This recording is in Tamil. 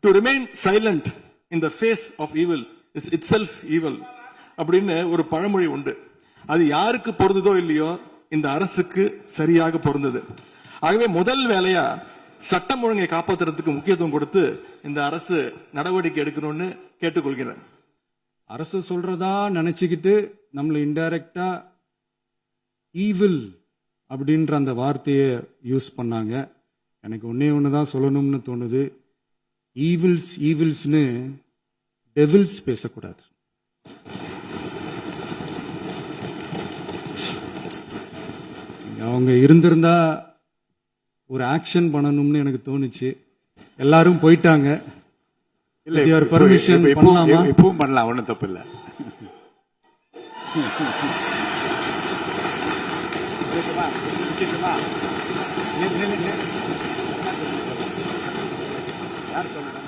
To remain silent in the face of evil is itself evil அப்படின்னு ஒரு பழமொழி உண்டு. அது யாருக்கு பொருந்ததோ இல்லையோ இந்த அரசுக்கு சரியாக பொருந்தது. ஆகவே முதல் வேலையா சட்டம் ஒழுங்கை காப்பாற்றுறதுக்கு முக்கியத்துவம் கொடுத்து இந்த அரசு நடவடிக்கை எடுக்கணும்னு கேட்டுக்கொள்கிறேன். அரசு சொல்றதா நினைச்சுக்கிட்டு நம்மள இன்டைரக்டா ஈவில் அப்படின்ற அந்த வார்த்தையை யூஸ் பண்ணாங்க. எனக்கு ஒண்ணுதான் சொல்லணும்னு தோணுது. ஈவில்ஸ்னு டெவில்ஸ் பேசக்கூடாது. அவங்க இருந்திருந்தா ஒரு ஆக்ஷன் பண்ணணும்னு எனக்கு தோணுச்சு. எல்லாரும் போயிட்டாங்க. இல்ல பர்மிஷன் பண்ணலாமா? இப்பவும் பண்ணலாம், ஒன்றும் தப்பு இல்லை. யார் சொல்லுங்க?